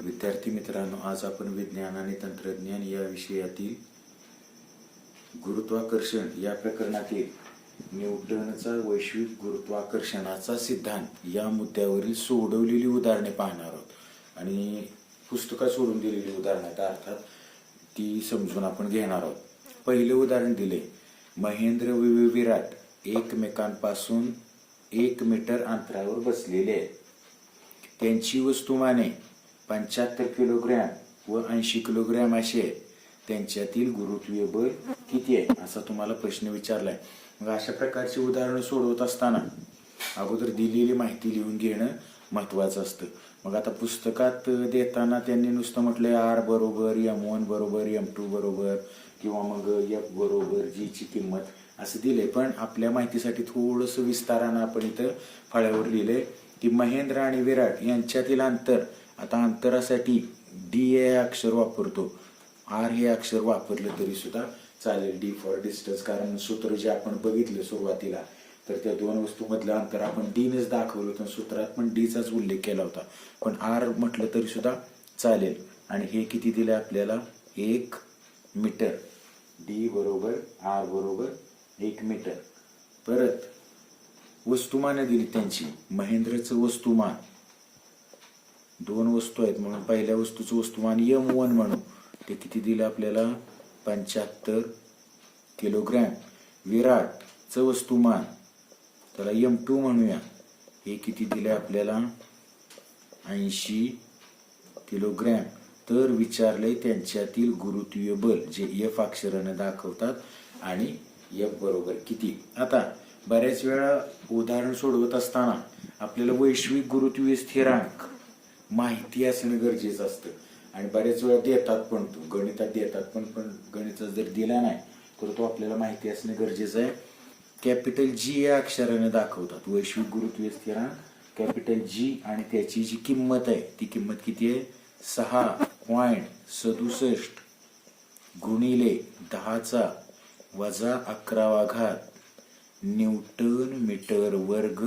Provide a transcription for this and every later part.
विद्यार्थी मित्रांनो, आज आपण विज्ञान आणि तंत्रज्ञान या विषयातील गुरुत्वाकर्षण या प्रकरणातील न्यूटनचा वैश्विक गुरुत्वाकर्षणाचा सिद्धांत या मुद्द्यावरील सोडवलेली उदाहरणे पाहणार आहोत आणि पुस्तकात सोडून दिलेली उदाहरणे अर्थात ती समजून आपण घेणार आहोत. पहिले उदाहरण दिले, महेंद्र व विराट एकमेकांपासून 1 मीटर अंतरावर बसलेले आहेत. त्यांची वस्तुमाने 75 किलोग्रॅम व 80 किलोग्रॅम असे आहे. त्यांच्यातील गुरुत्वीय बल किती आहे असा तुम्हाला प्रश्न विचारलाय. मग अशा प्रकारची उदाहरणं सोडवत असताना अगोदर दिलेली माहिती लिहून घेणं महत्वाचं असतं. मग आता पुस्तकात देताना त्यांनी नुसतं म्हटलंय R बरोबर M1 बरोबर M2 बरोबर किंवा मग F बरोबर G ची किंमत असं दिले, पण आपल्या माहितीसाठी थोडंसं विस्तारानं आपण इथं फळ्यावर लिहिले की महेंद्र आणि विराट यांच्यातील अंतर. आता अंतरासाठी D हे अक्षर वापरतो, R हे अक्षर वापरलं तरी सुद्धा चालेल, D फॉर डिस्टन्स, कारण सूत्र जे आपण बघितलं सुरुवातीला तर त्या दोन वस्तूमधलं अंतर आपण D नेच दाखवलं होतं, सूत्रात पण D चाच उल्लेख केला होता, पण R म्हटलं तरी सुद्धा चालेल. आणि हे किती दिले आपल्याला? 1 मीटर. D बरोबर R बरोबर 1 मीटर. परत वस्तुमान दिली त्यांची. महेंद्रचं वस्तुमान, दोन वस्तू आहेत म्हणून पहिल्या वस्तूचं वस्तुमान M1 म्हणू, ते किती दिलं आपल्याला? 75 किलोग्रॅम. विराटचं वस्तुमान, त्याला M2 म्हणूया, हे किती दिले आपल्याला? 80 किलोग्रॅम. तर विचारले त्यांच्यातील गुरुत्वीय बल, जे F अक्षराने दाखवतात, आणि F बरोबर किती. आता बऱ्याच वेळा उदाहरण सोडवत असताना आपल्याला वैश्विक गुरुत्वीय स्थिरांक माहिती असणं गरजेचं असतं आणि बऱ्याच वेळा देतात पण, तो गणितात देतात पण गणितात जर दिला नाही तर तो आपल्याला माहिती असणं गरजेचं आहे. कॅपिटल G या अक्षराने दाखवतात वैश्विक गुरुत्वीय स्थिरांक, कॅपिटल G, आणि त्याची जी किंमत आहे ती किंमत किती आहे? 6.67 गुणिले 10⁻11 न्यूटन मीटर वर्ग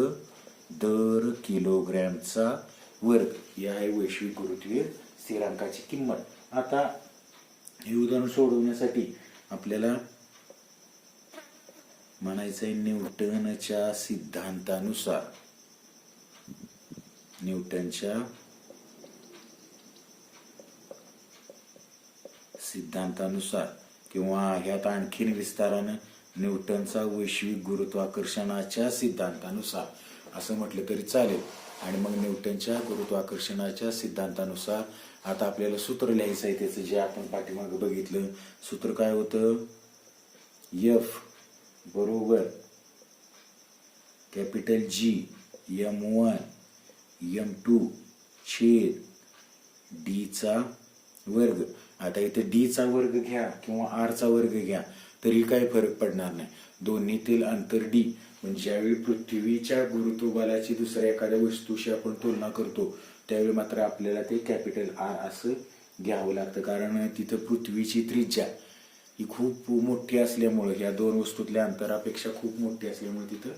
दर किलोग्रॅमचा वर्ग. या आहे वैश्विक गुरुत्वीय स्थिरांकाची किंमत. आता हे उदाहरण सोडवण्यासाठी आपल्याला म्हणायचंय न्यूटनच्या सिद्धांतानुसार, न्यूटनच्या सिद्धांतानुसार, किंवा ह्यात आणखीन विस्तारानं न्यूटनचा वैश्विक गुरुत्वाकर्षणाच्या सिद्धांतानुसार असं म्हटलं तरी चालेल. आणि मग न्यूटनच्या गुरुत्वाकर्षणाच्या सिद्धांतानुसार आता आपल्याला सूत्र लिहायचं आहे त्याचं, जे आपण पाठीमागे बघितलं. सूत्र काय होतं? F बरोबर कॅपिटल G M1 M2 छेद D चा वर्ग. आता इथे D चा वर्ग घ्या किंवा R चा वर्ग घ्या तरी काही फरक पडणार नाही, दोन्हीतील अंतर D. पण ज्यावेळी पृथ्वीच्या गुरुत्वबलाची दुसऱ्या एखाद्या वस्तूशी आपण तुलना करतो त्यावेळी मात्र आपल्याला ते कॅपिटल R असं घ्यावं लागतं, कारण तिथं पृथ्वीची त्रिज्या ही खूप मोठी असल्यामुळे, या दोन वस्तूतल्या अंतरापेक्षा खूप मोठी असल्यामुळे तिथं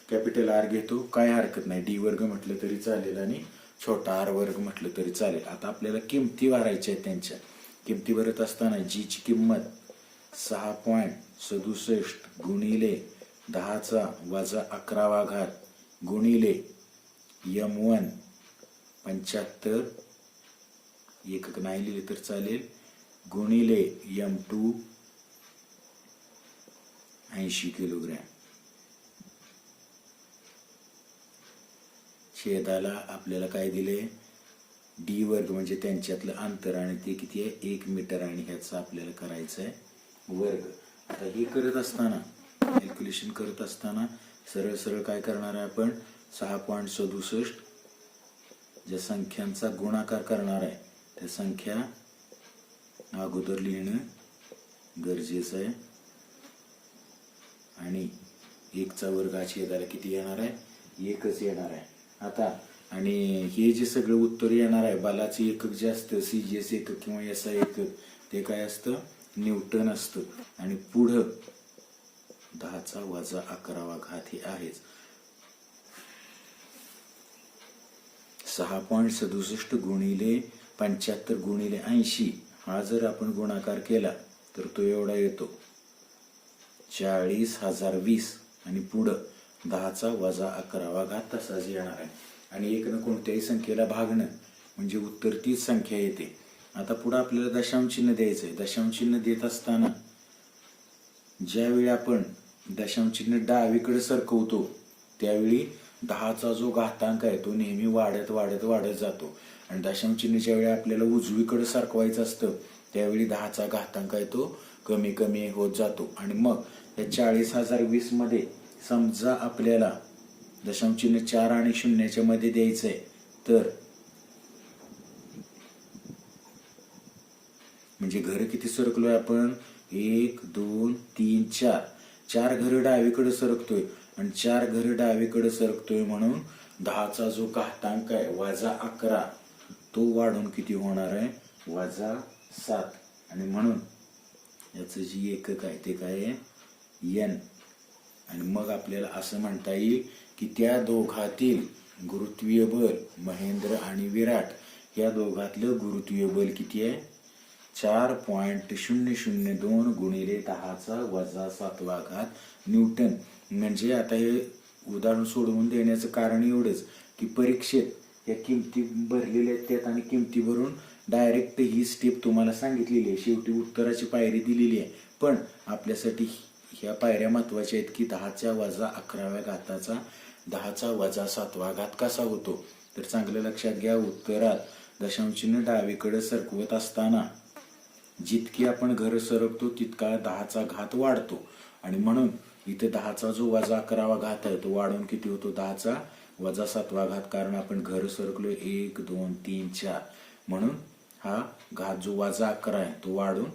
कॅपिटल R घेतो. काय हरकत नाही, D वर्ग म्हटलं तरी चालेल आणि छोटा R वर्ग म्हटलं तरी चालेल. आता आपल्याला किमती भरायच्या आहेत. त्यांच्या किमती भरत असताना G ची किंमत 6.67 गुणिले 10⁻11 गुणिले M1 75, एकक नाही लिहिले तर चालेल, गुणिले M2 80 किलोग्रॅम. छेदाला आपल्याला काय दिले? D वर्ग म्हणजे त्यांच्यातलं अंतर, आणि ते किती आहे? 1 मीटर, आणि ह्याचा आपल्याला करायचं आहे वर्ग. आता हे करत असताना, कॅल्क्युलेशन करत असताना सरळ सरळ काय करणार आहे आपण? 6.67 ज्या संख्यांचा गुणाकार करणार आहे त्या संख्या अगोदर लिहिणं गरजेचं आहे, आणि 1 चा वर्ग छेदाला किती येणार आहे? 1च येणार आहे. आता आणि हे जे सगळं उत्तर येणार आहे, बलाचे एकक जे असतं CGS एकक किंवा SI एकक, ते काय असतं? न्यूटन असतं. आणि पुढं 10⁻11 हे आहेच. 6.67 गुणिले 75 गुणिले 80 हा जर आपण गुणाकार केला तर तो एवढा येतो 40,020 आणि पुढं 10चा वजा 11वा घात तसाच येणार आहे. आणि एकनं कोणत्याही संख्येला भागणं म्हणजे उत्तर तीच संख्या येते. आता पुढं आपल्याला दशांश चिन्ह द्यायचंय. दशांश चिन्ह देत असताना ज्यावेळी आपण दशांश चिन्ह डावीकडे सरकवतो त्यावेळी 10चा जो घातांक आहे तो नेहमी वाढत वाढत वाढत जातो. आणि दशांश चिन्ह ज्यावेळी आपल्याला उजवीकडे सरकवायचं असतं त्यावेळी 10चा घातांक आहे तो कमी कमी होत जातो. आणि मग या 40,020 मध्ये समजा आपल्याला दशांश चिन्ह 4 आणि 0च्या मध्ये द्यायचंय तर म्हणजे घर किती सरकलोय आपण 1 2 3 4 4 घर डावीकडे सरकतोय आणि 4 घर डावीकडे सरकतोय म्हणून 10चा जो घातांक आहे वजा 11 तो वाढून किती होणार आहे वजा 7. आणि म्हणून याचं जी एकक आहे ते काय आहे n. आणि मग आपल्याला असं म्हणता येईल की त्या दोघातील गुरुत्वीय बल महेंद्र आणि विराट या दोघातलं गुरुत्वीय बल किती आहे 4.002 गुणिले 10चा वजा 7वा घात न्यूटन. म्हणजे आता हे उदाहरण सोडवून देण्याचं कारण एवढंच की परीक्षेत या किमती भरलेल्या आहेत त्यात आणि किमती भरून डायरेक्ट ही स्टेप तुम्हाला सांगितलेली आहे. शेवटी उत्तराची पायरी दिलेली आहे पण आपल्यासाठी ह्या पायऱ्या महत्वाच्या आहेत की 10च्या वजा 11व्या घाताचा 10चा वजा 7वा घात कसा होतो. तर चांगलं लक्षात घ्या. उत्तरात दशांश चिन्ह डावीकडे सरकवत असताना जितकी आपण घर सरकतो तितका 10चा घात वाढतो. आणि म्हणून इथे 10चा जो वजा 11वा घात आहे तो वाढून किती होतो 10चा वजा 7वा घात. कारण आपण घर सरकलो 1 2 3 4 म्हणून हा घात जो वजा 11 आहे तो वाढून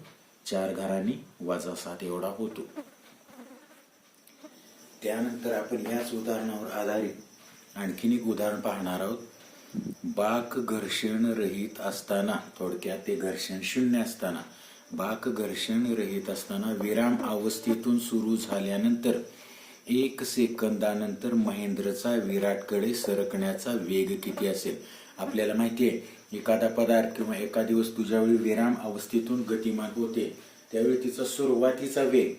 4 घरांनी वजा 7 एवढा होतो. त्यानंतर आपण याच उदाहरणावर आधारित आणखीन एक उदाहरण पाहणार आहोत. बाक घर्षण रहित असताना थोडक्यात ते घर्षण शून्य असताना बाक घर्षण रहित असताना विराम अवस्थेतून सुरू झाल्यानंतर 1 सेकंदानंतर महेंद्रचा विराटकडे सरकण्याचा वेग किती असेल. आपल्याला माहिती आहे एखादा पदार्थ किंवा एखादी वस्तू ज्यावेळी विराम अवस्थेतून गतिमान होते त्यावेळी तिचा सुरुवातीचा वेग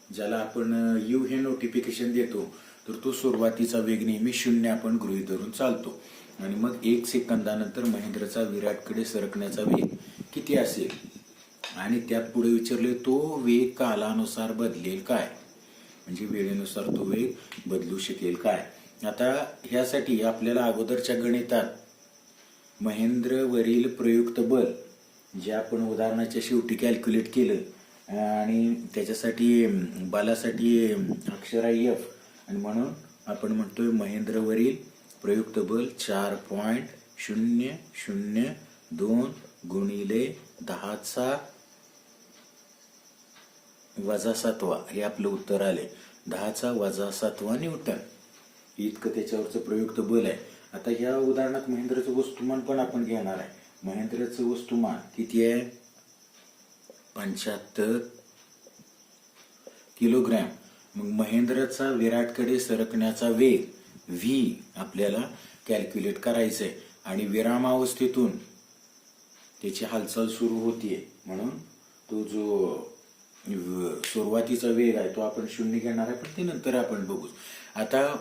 ज्याला आपण यू हे नोटिफिकेशन देतो तर तो सुरुवातीचा वेग नेहमी 0 आपण गृहीत धरून चालतो. आणि मग 1 सेकंदानंतर महेंद्रचा विराटकडे सरकण्याचा वेग किती असेल आणि त्यात पुढे विचारले तो वेग कालानुसार बदलेल काय म्हणजे वेळेनुसार तो वेग बदलू शकेल काय. आता ह्यासाठी आपल्याला अगोदरच्या गणितात महेंद्रवरील प्रयुक्त बल जे आपण उदाहरणाच्या शेवटी कॅल्क्युलेट केलं आणि त्याच्यासाठी बलासाठी अक्षर आहे F आणि म्हणून आपण म्हणतोय महेंद्रवरील प्रयुक्त बल 4.002 गुणिले 10चा वजा 7वा हे आपलं उत्तर आले 10चा वजा 7वा न्यूटन इतकं त्याच्यावरचं प्रयुक्त बल आहे. आता ह्या उदाहरणात महेंद्रचं वस्तुमान पण आपण घेणार आहे. महेंद्रचं वस्तुमान किती आहे 75 किलोग्रॅम. मग महेंद्रचा विराटकडे सरकण्याचा वेग v आपल्याला कॅल्क्युलेट करायचंय आणि विरामावस्थेतून त्याची हालचाल सुरू होतीये म्हणून तो जो सुरुवातीचा वेग आहे तो आपण 0 घेणार आहे पण ते नंतर आपण बघू. आता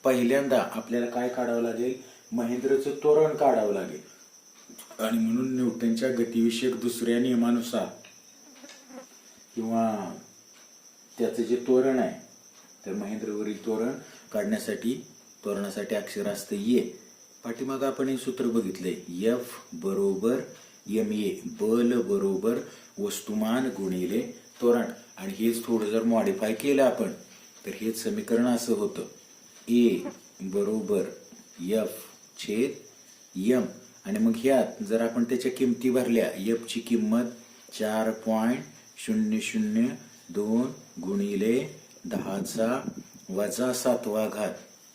पहिल्यांदा आपल्याला काय काढावं लागेल महेंद्रचं त्वरण काढावं लागेल आणि म्हणून न्यूटनच्या गतिविषयक दुसऱ्या नियमानुसार किंवा त्याचं जे त्वरण आहे तर महेंद्रवरील त्वरण काढण्यासाठी त्वरणासाठी अक्षर असतं ए. पाठीमाग आपण हे सूत्र बघितलंय F बरोबर ma बल बरोबर वस्तुमान गुणिले त्वरण. आणि हेच थोडं जर मॉडिफाय केलं आपण तर हेच समीकरण असं होतं A बरोबर F छेद M. आणि मग ह्यात जर आपण त्याच्या किमती भरल्या F ची किंमत 4.002 गुणिले 10चा वजा 7वा घात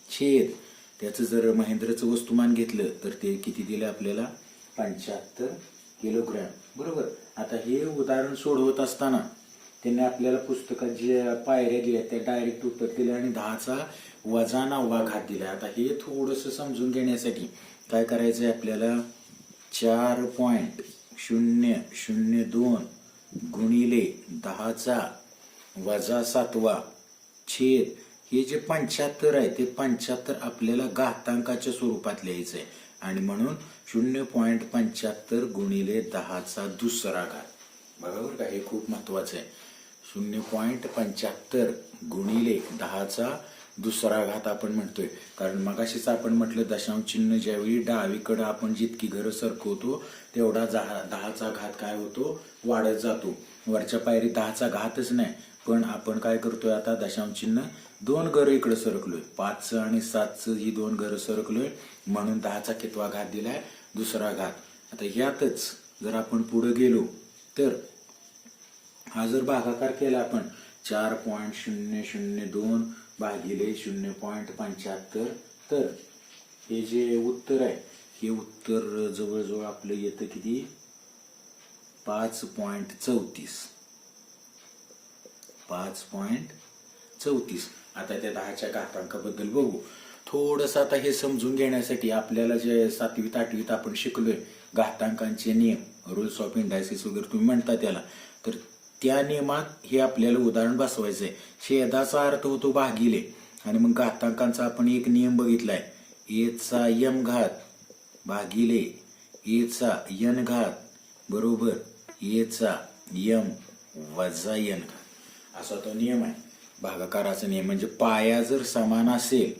छेद त्याचं जर महेंद्रचं वस्तुमान घेतलं तर ते किती दिलं आपल्याला 75 किलोग्रॅम बरोबर. आता हे उदाहरण सोडवत असताना त्यांनी आपल्याला पुस्तकात जे पायऱ्या दिल्या त्या डायरेक्ट उत्तर दिले आणि 10चा वजा 9वा घात दिला. आता हे थोडंसं समजून घेण्यासाठी काय करायचंय आपल्याला 4.002 गुणिले 10⁻⁷ छेद हे जे 75 आहे ते 75 आपल्याला घातांकाच्या स्वरूपात लिहायचं आहे आणि म्हणून 0.75 गुणिले 10⁻². बरोबर का? हे खूप महत्वाचं आहे. 0.75 गुणिले 10⁻² आपण म्हणतोय, कारण मगाशीच आपण म्हटलं दशांश चिन्ह ज्यावेळी डावीकडे आपण जितकी घरं सरकवतो तेवढा 10चा घात काय होतो, वाढत जातो. वरच्या पायरी 10चा घातच नाही, पण आपण काय करतोय आता दशांश चिन्ह 2 घरं इकडे सरकलोय, 5 आणि 7 ही 2 घरं सरकलोय म्हणून 10चा कितवा घात दिलाय, दुसरा घात. आता ह्यातच जर आपण पुढे गेलो तर हा जर भागाकार केला आपण 4.002 भागिले 0.75 तर हे जे उत्तर आहे हे उत्तर जवळजवळ आपलं येतं किती, 5.34. 5.34. आता त्या 10च्या घातांकाबद्दल बघू थोडंसं. आता हे समजून घेण्यासाठी आपल्याला जे 7वीत 8वीत आपण शिकलोय घातांकांचे नियम, रूल्स ऑफ इंडायसिस वगैरे तुम्ही म्हणता त्याला, तर त्या नियमात हे आपल्याला उदाहरण बसवायचंय. छेदाचा अर्थ होतो भागिले आणि मग घातांकांचा आपण एक नियम बघितलाय, एचा यम घात भागिले एचा यन घात बरोबर एचा यम वजा यन घात, असा तो नियम आहे भागाकाराचा नियम. म्हणजे पाया जर समान असेल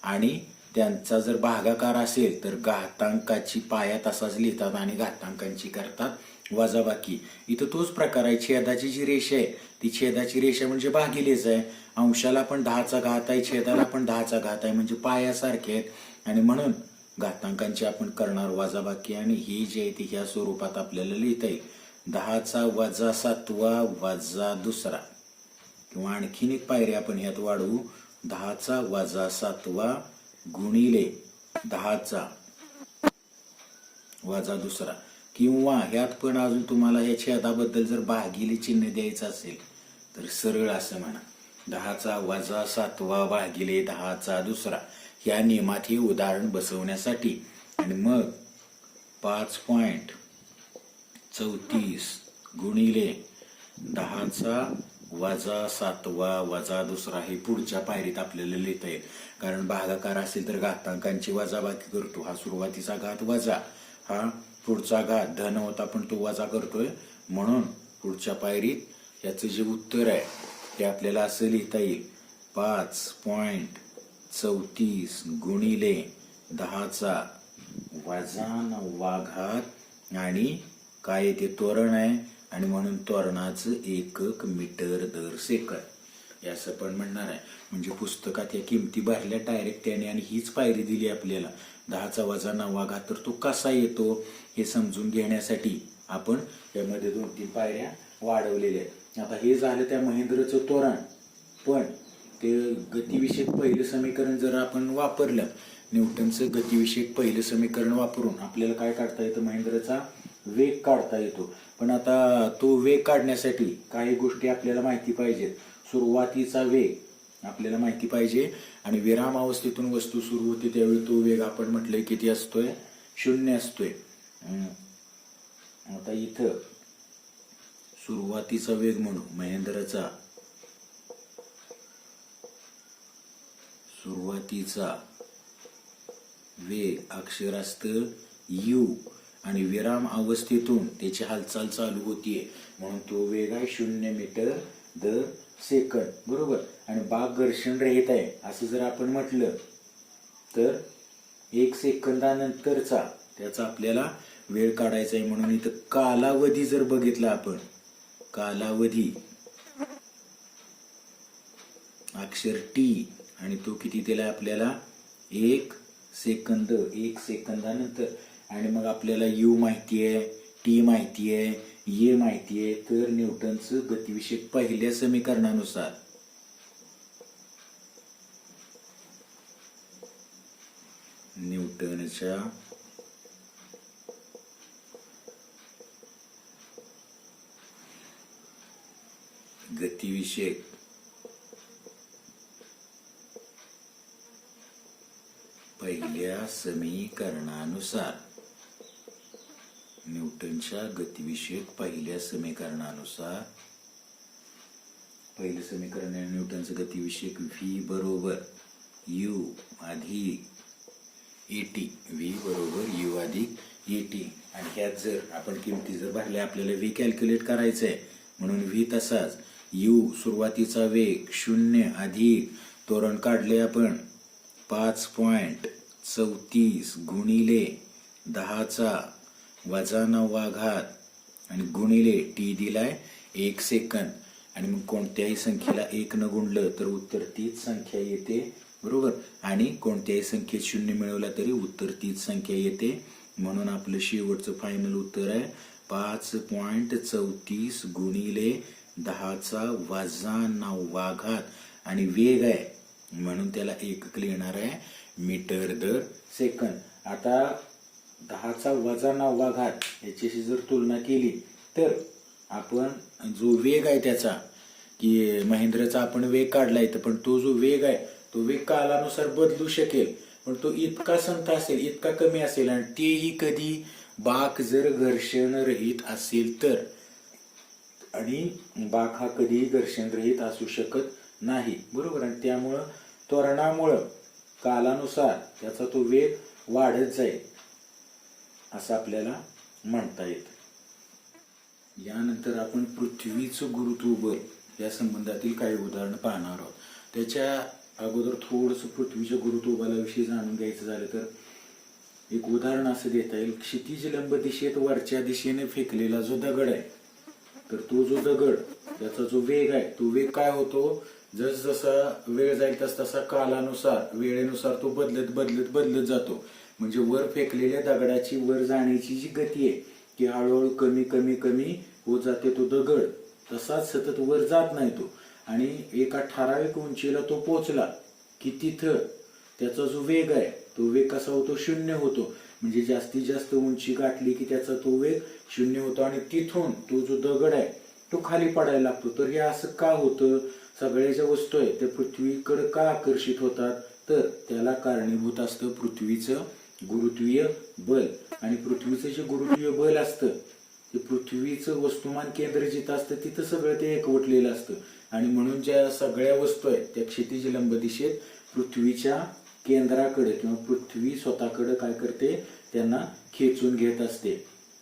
आणि त्यांचा जर भागाकार असेल तर घातांकाची पाया तसाच लिहितात आणि घातांकांची करतात वजाबाकी. इथं तोच प्रकार आहे. छेदाची जी रेषा आहे ती छेदाची रेषा म्हणजे भागिलेच आहे. अंशाला पण 10चा घात आहे, छेदाला पण 10चा घात आहे, म्हणजे पायासारखे आहेत आणि म्हणून घातांकांची आपण करणार वजाबाकी. आणि ही जी आहे ती ह्या स्वरूपात आपल्याला लिहिता येईल, 10⁻⁷ किंवा आणखीन एक पायरी आपण ह्यात वाढवू, 10⁻⁷ गुणिले 10⁻². किंवा ह्यात पण अजून तुम्हाला ह्या छेदाबद्दल जर भागिले चिन्ह द्यायचं असेल तर सरळ असं म्हणा, 10⁻⁷ भागिले 10⁻². ह्या नियमात हे उदाहरण बसवण्यासाठी. आणि मग 5.34 गुणिले 10⁻⁷ हे पुढच्या पायरीत आपल्याला लिहिता येईल. कारण भागाकार असेल तर घातांकांची वजाबाकी करतो. हा सुरुवातीचा घात वजा, हा पुढचा घात धन होता पण तो वजा करतोय, म्हणून पुढच्या पायरीत याचं जे उत्तर आहे ते आपल्याला असं लिहिता येईल, 5.34 गुणिले 10⁻⁹ आणि काय येते, त्वरण आहे आणि म्हणून त्वरणाचं एकक मीटर दर सेकंद असं पण म्हणणार आहे. म्हणजे पुस्तकात या किमती भरल्या डायरेक्ट त्याने आणि हीच पायरी दिली आपल्याला 10⁻⁹ तर तो कसा येतो हे समजून घेण्यासाठी आपण यामध्ये 2-3 पायऱ्या वाढवलेल्या आहेत. आता हे झालं त्या महेंद्रचं त्वरण, पण ते गतिविषयक पहिलं समीकरण जर आपण वापरलं, न्यूटनचं गतिविषयक पहिलं समीकरण वापरून आपल्याला काय काढता येतं, महेंद्रचा वेग काढता येतो. पण आता तो वेग काढण्यासाठी काही गोष्टी आपल्याला माहिती पाहिजेत. सुरुवातीचा वेग आपल्याला माहिती पाहिजे आणि विराम अवस्थेतून वस्तू सुरू होते त्यावेळी तो वेग आपण म्हटलंय किती असतोय, 0 असतोय. आता इथं सुरुवातीचा वेग म्हणू महेंद्रचा सुरुवातीचा वेग अक्षर असतं u आणि विराम अवस्थेतून त्याची हालचाल चालू होतीये म्हणून तो वेग आहे 0 मीटर दर सेकंद बरोबर. आणि बाग घर्षण रहित आहे असं जर आपण म्हटलं तर 1 सेकंदानंतरचा त्याचा आपल्याला वेळ काढायचा आहे. म्हणून इथं कालावधी जर बघितला आपण, कालावधी अक्षर टी आणि तो किती दिलाय आपल्याला, 1 सेकंद. 1 सेकंदानंतर आणि मग आपल्याला यू माहिती आहे, टी माहिती आहे, ए माहिती आहे. तर न्यूटनचं गतिविषयक पहिल्या समीकरणानुसार न्यूटनच्या गतिविषयक पहिल्या समीकरणानुसार न्यूटनच्या गतिविषयक पहिल्या समीकरणानुसार पहिलं समीकरण आहे न्यूटनचं गतिविषयक व्ही बरोबर यू अधिक एटी. व्ही बरोबर यू अधिक एटी. आणि ह्यात जर आपण किमती जर भरल्या आपल्याला व्ही कॅल्क्युलेट करायचं आहे म्हणून व्ही तसाच यू सुरुवातीचा वेग 0 अधिक तोरण काढले आपण 5.34 गुणिले 10⁻⁹ आणि गुणिले टी दिलाय 1 सेकंद. आणि मग कोणत्याही संख्येला 1 न गुणलं तर उत्तर तीच संख्या येते बरोबर. आणि कोणत्याही संख्येत 0 मिळवला तरी उत्तर तीच संख्या येते. म्हणून आपलं शेवटचं फायनल उत्तर आहे 5.34 गुणिले 10⁻⁹ आणि वेग आहे म्हणून त्याला एकक लिहिणार आहे मीटर दर सेकंद. आता 10⁻⁹ याच्याशी जर तुलना केली तर आपण जो वेग आहे त्याचा की महेंद्रचा आपण वेग काढलाय तर पण तो जो वेग आहे तो वेग कालानुसार बदलू शकेल पण तो इतका संथ असेल इतका कमी असेल आणि तेही कधी बाक जर घर्षण रहित असेल तर. आणि बाक हा कधीही घर्षण रहित असू शकत नाही बरोबर. आणि त्यामुळं त्वरणामुळं कालानुसार त्याचा तो वेग वाढत जाईल असं आपल्याला म्हणता येतं. यानंतर आपण पृथ्वीचं गुरुत्वबल या संबंधातील काही उदाहरणं पाहणार आहोत. त्याच्या अगोदर थोडंसं पृथ्वीच्या गुरुत्वबलाविषयी जाणून घ्यायचं झालं तर एक उदाहरण असं देता येईल. क्षितिज लंब दिशेत वरच्या दिशेने फेकलेला जो दगड आहे तर तो जो दगड त्याचा जो वेग आहे तो वेग काय होतो जसजसा वेळ जाईल तसा कालानुसार वेळेनुसार तो बदलत जातो. म्हणजे वर फेकलेल्या दगडाची वर जाण्याची जी गती आहे ती हळूहळू कमी होत जाते. तो दगड तसाच सतत वर जात नाही तो. आणि एका ठराविक उंचीला तो पोहोचला की तिथं त्याचा जो वेग आहे तो वेग कसा होतो 0 होतो. म्हणजे जास्तीत जास्त उंची गाठली की त्याचा तो वेग 0 होतो आणि तिथून तो जो दगड आहे तो खाली पडायला लागतो. तर हे असं का होतं सगळ्या ज्या वस्तू आहेत त्या पृथ्वीकडे का आकर्षित होतात तर त्याला कारणीभूत असतं पृथ्वीचं गुरुत्वीय बल. आणि पृथ्वीचं जे गुरुत्वीय बल असतं ते पृथ्वीचं वस्तुमान केंद्र जिथं असतं तिथं सगळं ते एकवटलेलं असतं. आणि म्हणून ज्या सगळ्या वस्तू आहेत त्या क्षितिज लंब दिशेत पृथ्वीच्या केंद्राकडे किंवा पृथ्वी स्वतःकडे काय करते त्यांना खेचून घेत असते.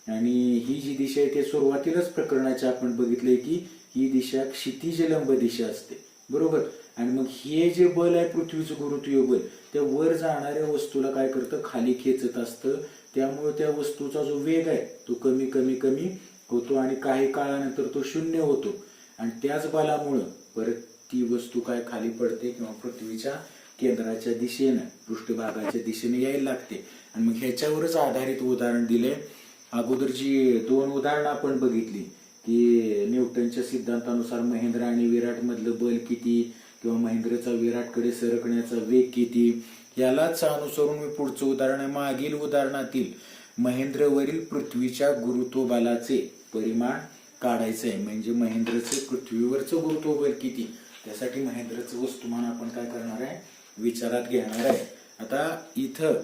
आणि ही जी दिशा आहे ते सुरुवातीलाच प्रकरणाच्या आपण बघितलंय की ही दिशा क्षितिज लंब दिशा असते बरोबर. आणि मग हे जे बल आहे पृथ्वीचं गुरुत्वीय बल त्या वर जाणाऱ्या वस्तूला काय करतं खाली खेचत असतं. त्यामुळे त्या वस्तूचा जो वेग आहे तो कमी होतो आणि काही काळानंतर तो 0 होतो. आणि त्याच बलामुळं परत ती वस्तू काय खाली पडते किंवा पृथ्वीच्या केंद्राच्या दिशेनं पृष्ठभागाच्या दिशेने यायला लागते. आणि मग ह्याच्यावरच आधारित उदाहरण दिले. अगोदर जी 2 उदाहरणं आपण बघितली की न्यूटनच्या सिद्धांतानुसार महेंद्र आणि विराट मधलं बल किती किंवा महेंद्रचा विराटकडे सरकण्याचा वेग किती यालाच अनुसरून मी पुढचं उदाहरण आहे. मागील उदाहरणातील महेंद्रवरील पृथ्वीच्या गुरुत्वबलाचे परिमाण काढायचं आहे. म्हणजे महेंद्रचं पृथ्वीवरचं गुरुत्वबल किती त्यासाठी महेंद्रचं वस्तुमान आपण काय करणार आहे विचारात घेणार आहे. आता इथं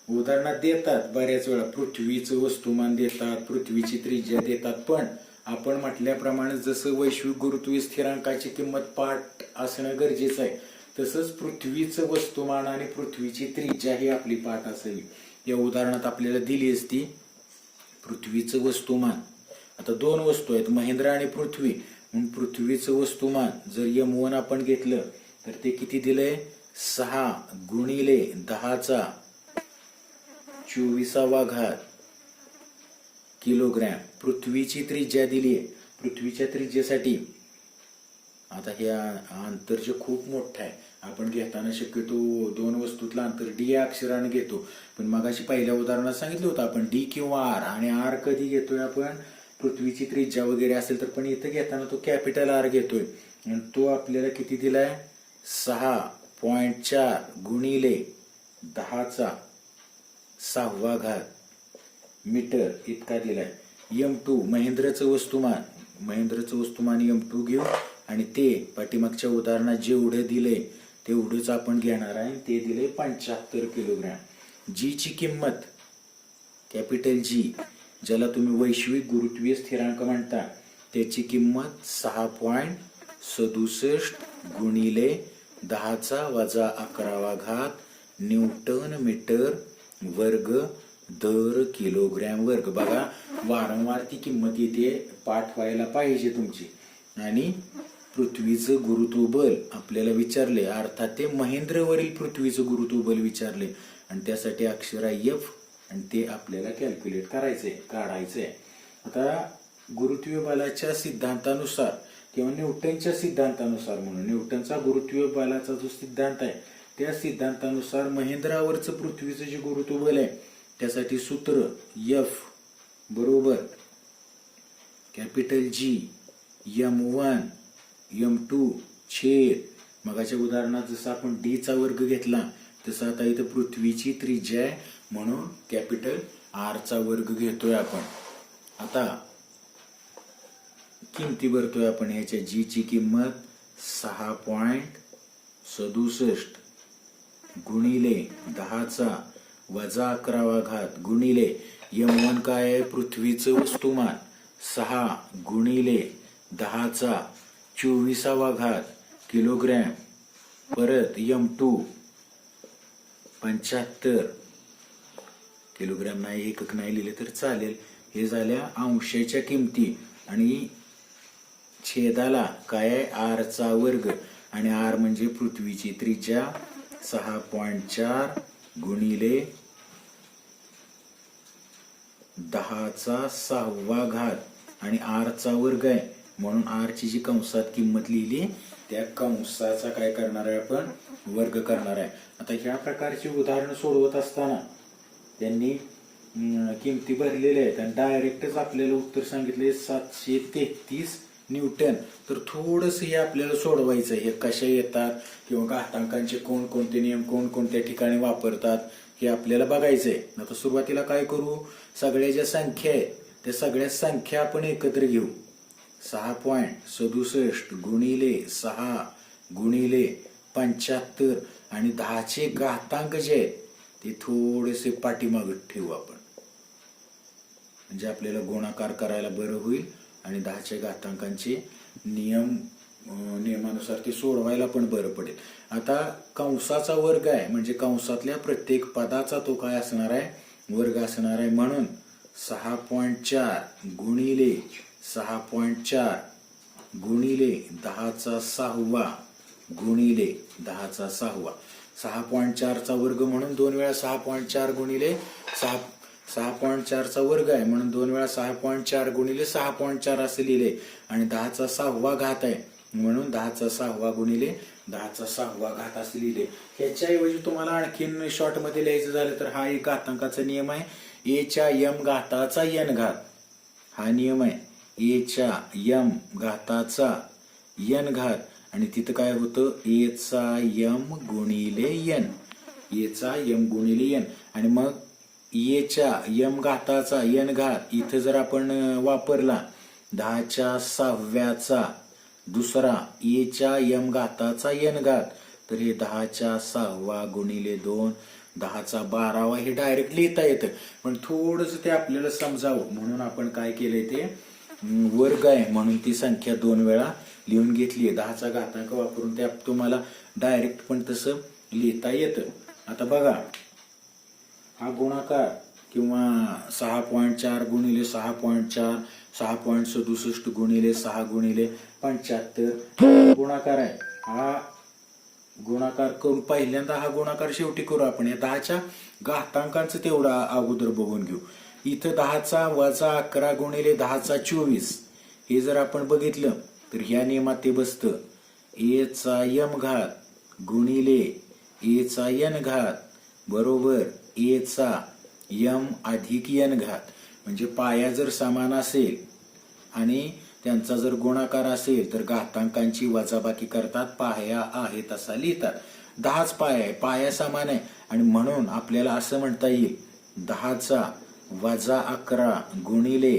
उदाहरणात देतात बऱ्याच वेळा पृथ्वीचं वस्तुमान देतात पृथ्वीची त्रिज्या देतात. पण आपण म्हटल्याप्रमाणे जसं वैश्विक गुरुत्वीय स्थिरांकाची किंमत पाठ असणं गरजेचं आहे तसंच पृथ्वीचं वस्तुमान आणि पृथ्वीची त्रिज्या ही आपली पाठ असावी. या उदाहरणात आपल्याला दिली असती पृथ्वीचं वस्तुमान. आता 2 वस्तू आहेत महेंद्र आणि पृथ्वी. म्हणून पृथ्वीचं वस्तुमान जर M1 आपण घेतलं तर ते किती दिलंय 6 गुणिले 10⁻24 किलोग्रॅम. पृथ्वीची त्रिज्या दिली आहे. पृथ्वीच्या त्रिज्येसाठी आता हे अंतर जे खूप मोठं आहे आपण घेताना शक्यतो 2 वस्तूतलं अंतर डी या अक्षराने घेतो. पण मगाशी पहिल्या उदाहरणात सांगितलं होतं आपण डी किंवा आर. आणि आर कधी घेतोय आपण पृथ्वीची त्रिज्या वगैरे असेल तर. पण इथं घेताना तो कॅपिटल आर घेतोय आणि तो आपल्याला किती दिलाय 6.4 गुणिले 10⁻⁶ मीटर इतका दिलाय. M2 महेंद्रचं वस्तुमान M2 घेऊ आणि ते पाठीमागच्या उदाहरणात जेवढे दिले तेवढंच आपण घेणार आहे. ते दिले 75 किलोग्रॅम. जी ची किंमत कॅपिटल जी ज्याला तुम्ही वैश्विक गुरुत्वीय स्थिरांक म्हणता, त्याची किंमत 6.67 गुणिले 10⁻11 न्यूटन मीटर वर्ग दर किलोग्रॅम वर्ग. बघा वारंवार ती किंमत येते, पाठ व्हायला पाहिजे तुमची. आणि पृथ्वीचं गुरुत्वबल आपल्याला विचारले, अर्थात ते महेंद्रवरील पृथ्वीचं गुरुत्वबल विचारले आणि त्यासाठी अक्षर आहे F आणि ते आपल्याला कॅल्क्युलेट करायचंय, काढायचंय. आता गुरुत्वीय बलाच्या सिद्धांतानुसार किंवा न्यूटनच्या सिद्धांतानुसार म्हणून, न्यूटनचा गुरुत्वीय बलाचा जो सिद्धांत आहे त्या सिद्धांतानुसार महेंद्रावरचं पृथ्वीचं जे गुरुत्वबल आहे त्यासाठी सूत्र F बरोबर कॅपिटल G M1 M2 छेद, मगाच्या उदाहरणात जसं आपण D चा वर्ग घेतला तसं आता इथं पृथ्वीची त्रिज्या आहे म्हणून कॅपिटल R चा वर्ग घेतोय आपण. आता किमती भरतोय आपण. ह्याच्या G ची किंमत 6.67 गुणिले 10⁻11 गुणिले M1 काय आहे, पृथ्वीचं वस्तुमान 6 गुणिले 10⁻24 किलोग्रॅम, परत M2 75 किलोग्रॅम नाही, एकक नाही लिहिले तर चालेल. हे झाल्या अंशाच्या किमती. आणि छेदाला काय आहे, R चा वर्ग आणि R म्हणजे पृथ्वीची त्रिज्या 6.4 गुणिले 10⁻6 आणि R चा वर्ग आहे म्हणून R ची जी कंसात किंमत लिहिली त्या कंसाचा काय करणार आहे आपण, वर्ग करणार आहे. आता ह्या प्रकारची उदाहरणं सोडवत असताना त्यांनी किमती भरलेल्या आहेत आणि डायरेक्टच आपल्याला उत्तर सांगितले 733 न्यूटन. तर थोडंसं हे आपल्याला सोडवायचं आहे, हे कशा येतात किंवा घातांकांचे कोणकोणते नियम कोणकोणत्या ठिकाणी वापरतात हे आपल्याला बघायचंय. आता सुरुवातीला काय करू, सगळ्या ज्या संख्या आहेत त्या सगळ्या संख्या आपण एकत्र घेऊ. 6.67 गुणिले 6 गुणिले 75 आणि 10चे घातांक जे आहेत ते थोडेसे पाठीमागत ठेवू आपण, म्हणजे आपल्याला गुणाकार करायला बरं होईल आणि 10च्या घातांकांचे नियमानुसार ते सोडवायला पण बरं पडेल. आता कंसाचा वर्ग आहे म्हणजे कंसातल्या प्रत्येक पदाचा तो काय असणार आहे, वर्ग असणार आहे. म्हणून 6.4 गुणिले 6.4 गुणिले 10⁻6 गुणिले 10⁻6. 6.4 चा वर्ग म्हणून 2 वेळा 6.4 गुणिले 6.4 चा वर्ग आहे म्हणून 2 वेळा 6.4 गुणिले 6.4 असे लिहिले आणि 10⁻6 आहे म्हणून 10⁻6 गुणिले 10⁻6 असे लिहिले. ह्याच्याऐवजी तुम्हाला आणखीन शॉर्ट मध्ये लिहायचं झालं तर हा एक घातांकाचा नियम आहे, A च्या m घाताचा n घात. हा नियम आहे A च्या m घाताचा n घात आणि तिथं काय होतं A चा m गुणिले n, A चा m गुणिले n. आणि मग A च्या m घाताचा n घात इथं जर आपण वापरला 10⁻6 दुसरा A च्या m घाताचा n घात तर हे 10⁻6 गुणिले 2 10⁻12 हे डायरेक्ट लिहिता येतं. पण थोडंसं ते आपल्याला समजावं म्हणून आपण काय केलंय, ते वर्ग आहे म्हणून ती संख्या 2 वेळा लिहून घेतली. 10चा घातांक वापरून ते तुम्हाला डायरेक्ट पण तसं लिहिता येतं. आता बघा हा गुणाकार किंवा 6.4 गुणिले 6.4 6.67 गुणिले 6 गुणिले 75 गुणाकार आहे. हा गुणाकार करून पहिल्यांदा हा गुणाकार शेवटी करू आपण. या 10च्या घातांकांचं तेवढा अगोदर बघून घेऊ. इथं 10⁻11 गुणिले 10⁻24 हे जर आपण बघितलं तर ह्या नियमात ते बसतं A चा m घात गुणिले A चा n घात बरोबर A चा m अधिक n घात. म्हणजे पाया जर समान असेल आणि त्यांचा जर गुणाकार असेल तर घातांकांची वजाबाकी करतात, पाया आहे तसा लिहितात. 10च पाया आहे, पाया समान आहे आणि म्हणून आपल्याला असं म्हणता येईल 10⁻11 गुणिले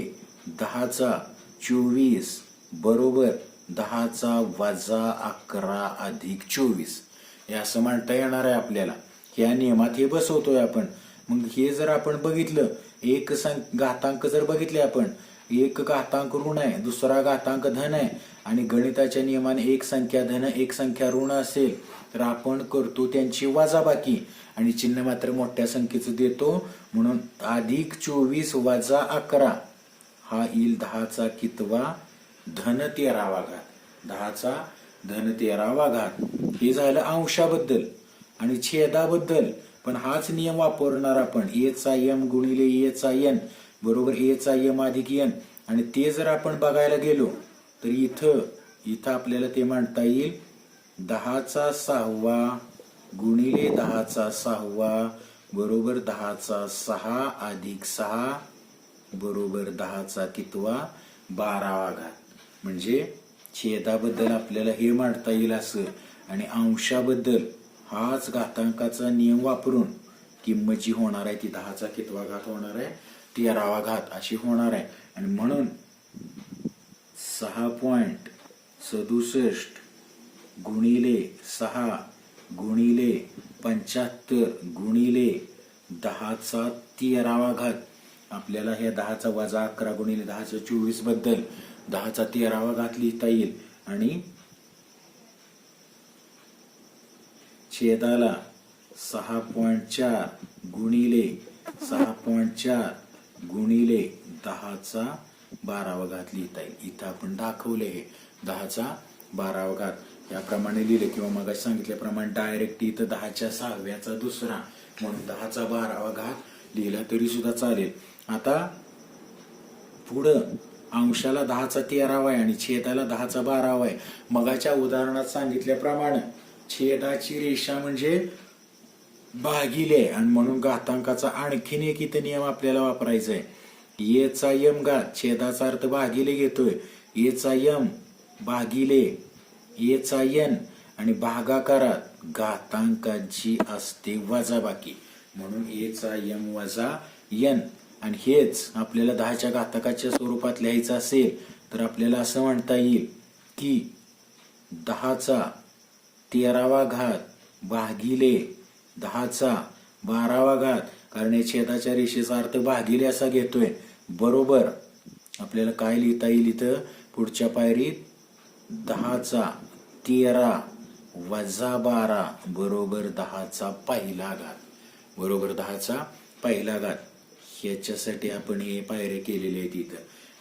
10⁻24 बरोबर 10⁻11 अधिक 24 हे असं म्हणता येणार आहे आपल्याला. ह्या नियमात हे बसवतोय आपण. मग हे जर आपण बघितलं एक घातांक जर बघितले आपण, एक घातांक ऋण आहे, दुसरा घातांक धन आहे आणि गणिताच्या नियमाने एक संख्या धन एक संख्या ऋण असेल तर आपण करतो त्यांची वजाबाकी आणि चिन्ह मात्र मोठ्या संख्येचं देतो. म्हणून अधिक 24 वजा 11 हा येईल 10चा कितवा धन 13वा घात. 10चा धन 13वा घात. हे झालं अंशाबद्दल आणि छेदाबद्दल. पण हाच नियम वापरणार आपण. ए चा एम गुणिले ए चा एन बरोबर ए चा एम अधिक एन. आणि ते जर आपण बघायला गेलो तर इथं आपल्याला ते म्हणता येईल 10चा 6वा गुणिले 10चा 6वा बरोबर 10चा 6 अधिक 6 बरोबर 10चा कितवा 12वा घात. म्हणजे छेदाबद्दल आपल्याला हे मांडता येईल असं. आणि अंशाबद्दल हाच घातांकाचा नियम वापरून किंमत जी होणार आहे ती 10चा कितवा घात होणार आहे 13वा घात अशी होणार आहे. आणि म्हणून 6.67 गुणिले 6 गुणिले 75 गुणिले 10चा 13वा घात. आपल्याला हे 10चा वजा 11 गुणिले 10चा 24 बद्दल 10चा 13वा घात लिहिता येईल. आणि छेदाला 6.4 गुणिले 6.4 गुणिले 10चा 12वा घात लिहिता येईल. इथं आपण दाखवले हे 10चा 12वा घात याप्रमाणे लिहिले किंवा मग सांगितल्याप्रमाणे डायरेक्ट इथं 10च्या 6व्याचा दुसरा म्हणून 10चा 12वा घात लिहिला तरी सुद्धा चालेल. आता पुढं अंशाला 10चा 13वा आहे आणि छेदाला 10चा 12वा आहे. मगाच्या उदाहरणात सांगितल्याप्रमाणे छेदाची रेषा म्हणजे भागिले आणि म्हणून घातांकाचा आणखीन एक इथं नियम आपल्याला वापरायचा आहे. ए चा यम घात छेदाचा अर्थ भागिले घेतोय. ए चा यम भागिले ए चा एन आणि भागाकारात घातांकाची असते वजाबाकी म्हणून ए चा यम वजा एन. आणि हेच आपल्याला 10च्या घाताकाच्या स्वरूपात लिहायचं असेल तर आपल्याला असं म्हणता येईल की 10चा 13वा घात भागिले 10चा 12वा घात. कारण या छेदाच्या रेषेचा अर्थ भागिले असा घेतोय बरोबर. आपल्याला काय लिहिता येईल इथं पुढच्या पायरीत 10चा 13 वजा 12 बरोबर 10चा पहिला घात बरोबर 10चा पहिला घात. ह्याच्यासाठी आपण हे पायऱ्या केलेले आहेत इथं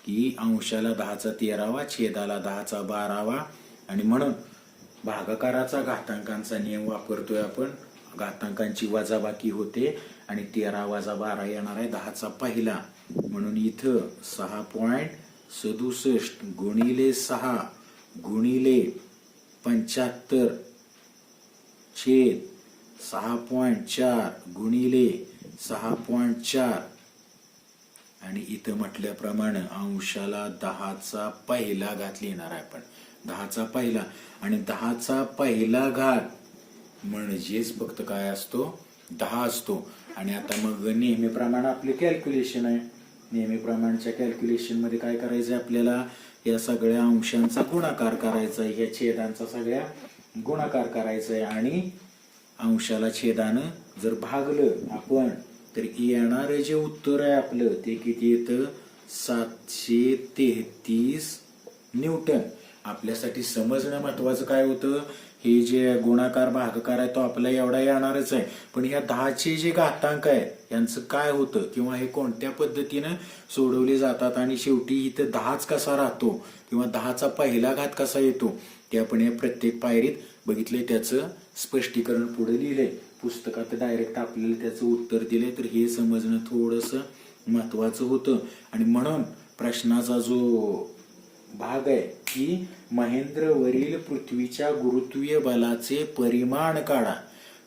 की अंशाला 10चा 13वा छेदाला 10चा 12वा आणि म्हणून भागाकाराचा घातांकांचा नियम वापरतोय आपण. घातांकांची वजाबाकी होते आणि 13 वजा 12 येणार आहे 10चा पहिला. म्हणून इथं 6.67 गुणिले 6 गुणिले 75 छेद 6.4 गुणिले 6.4 आणि इथं म्हटल्याप्रमाणे अंशाला 10चा पहिला घात लिहिणार आहे आपण. 10चा पहिला आणि 10चा पहिला घात म्हणजेच फक्त काय असतो 10 असतो. आणि आता मग नेहमीप्रमाणे आपले कॅल्क्युलेशन आहे. नेहमीप्रमाणेच्या कॅल्क्युलेशन मध्ये काय करायचं आपल्याला या सगळ्या अंशांचा गुणाकार करायचा आहे. या छेदांचा सगळ्या गुणाकार करायचा आहे आणि अंशाला छेदानं जर भागलं आपण तर येणार जे उत्तर आहे आपलं ते किती येतं 733 न्यूटन. आपल्यासाठी समजणं महत्वाचं काय होतं हे जे गुणाकार भागाकार आहे तो आपला एवढा येणारच आहे. पण ह्या 10चे जे घातांक आहे यांचं काय होतं किंवा हे कोणत्या पद्धतीनं सोडवले जातात आणि शेवटी इथं 10च कसा राहतो किंवा 10चा पहिला घात कसा येतो ते आपण या प्रत्येक पायरीत बघितले. त्याचं स्पष्टीकरण पुढे लिहिलंय पुस्तकात. डायरेक्ट आपल्याला त्याचं उत्तर दिले तर हे समजणं थोडंसं महत्वाचं होतं. आणि म्हणून प्रश्नाचा जो भाग आहे की महेंद्रवरील पृथ्वीच्या गुरुत्वीय बलाचे परिमाण काढा.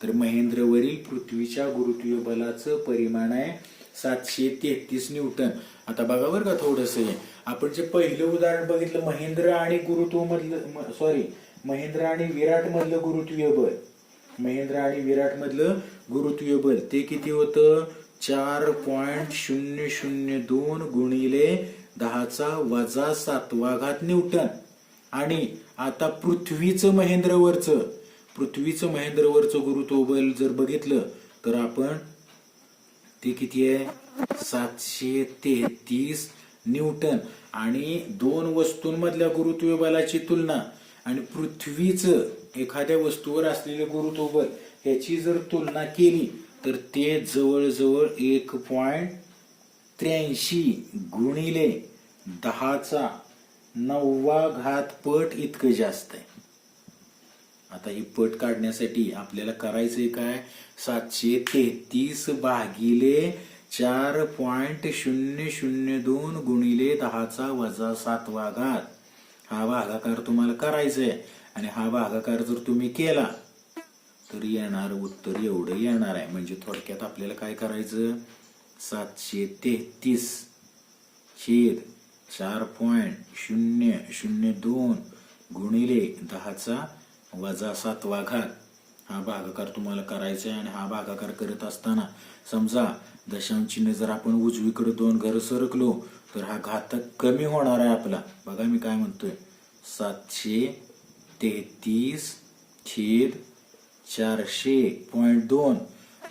तर महेंद्रवरील पृथ्वीच्या गुरुत्वीय बलाचं परिमाण आहे 733 न्यूटन. आता बघा बरं का थोडंसं आपण जे पहिलं उदाहरण बघितलं महेंद्र आणि महेंद्र आणि विराट मधलं गुरुत्वीय बल. महेंद्र आणि विराट मधलं गुरुत्वीय बल ते किती होतं 4.002 गुणिले 10चा वजा 7वा घात न्यूटन. आणि आता पृथ्वीचं महेंद्रवरचं गुरुत्व बल जर बघितलं तर आपण ते किती आहे 733 न्यूटन. आणि दोन वस्तूंमधल्या गुरुत्वीय बलाची तुलना आणि पृथ्वीचं एखाद्या वस्तूवर असलेले गुरुत्व बल ह्याची जर तुलना केली तर ते जवळजवळ 1.83 गुणिले 10⁹ पट इतकं जास्त आहे. आता ही पट काढण्यासाठी आपल्याला करायचंय काय, 733 भागिले 4.002 गुणिले 10⁻⁷ हा भागाकार तुम्हाला करायचा आहे. आणि हा भागाकार जर तुम्ही केला तर येणार उत्तर एवढं येणार आहे. म्हणजे थोडक्यात आपल्याला काय करायचं, 733 छेद 4.002 गुणिले 10⁻⁷ हा भागाकार तुम्हाला करायचा आहे. आणि हा भागाकार करत असताना समजा दशांश चिन्ह जर आपण उजवीकडे 2 घर सरकलो तर हा घातक कमी होणार आहे आपला. बघा मी काय म्हणतोय, 733 छेद 400.2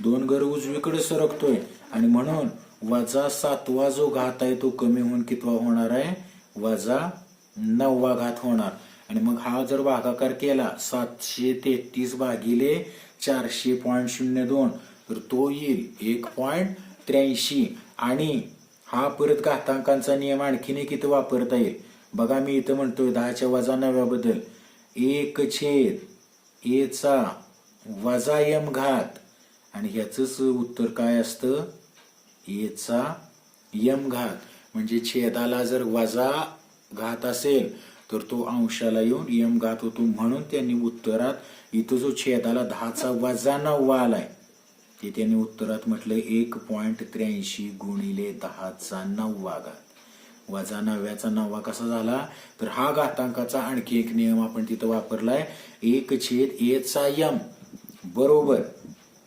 2 घर उजवीकडे सरकतोय आणि म्हणून -7 जो घात आहे तो कमी होऊन कितवा होणार आहे, -9 होणार. आणि मग हा जर भागाकार केला 733 भागिले 400.02 तर तो येईल 1.83. आणि हा परत घातांकांचा नियम आणखीन एक इथं वापरता येईल. बघा मी इथं म्हणतोय 10⁻9 बद्दल 1/a⁻m घात. आणि ह्याच उत्तर काय असतं, a⁻m घात. म्हणजे छेदाला जर वजा घात असेल तर तो अंशाला येऊन m घात होतो. म्हणून त्यांनी उत्तरात इथं जो छेदाला 10⁻9 आलाय ते त्यांनी उत्तरात म्हटलं 1.83 गुणिले 10⁻9. वजा 9 कसा झाला तर हा घातांकाचा आणखी एक नियम आपण तिथं वापरलाय, 1/a⁻m बरोबर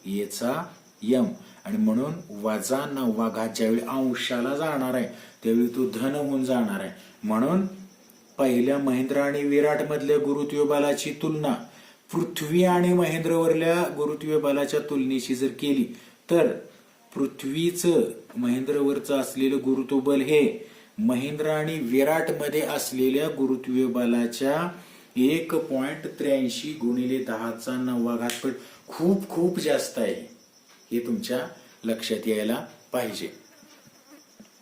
a⁻m. आणि म्हणून -9 ज्यावेळी अंशाला जाणार आहे त्यावेळी तो धन होऊन जाणार आहे. म्हणून पहिल्या महेंद्र आणि विराट मधल्या गुरुत्वीय बलाची तुलना पृथ्वी आणि महेंद्रवरल्या गुरुत्वीय बलाच्या तुलनेशी जर केली तर पृथ्वीचं महेंद्रवरचं असलेलं गुरुत्व बल हे महेंद्र आणि विराट मध्ये असलेल्या गुरुत्वीय बलाच्या 1.83 गुणिले 10⁹ पट खूप खूप जास्त आहे. हे तुमच्या लक्षात यायला पाहिजे.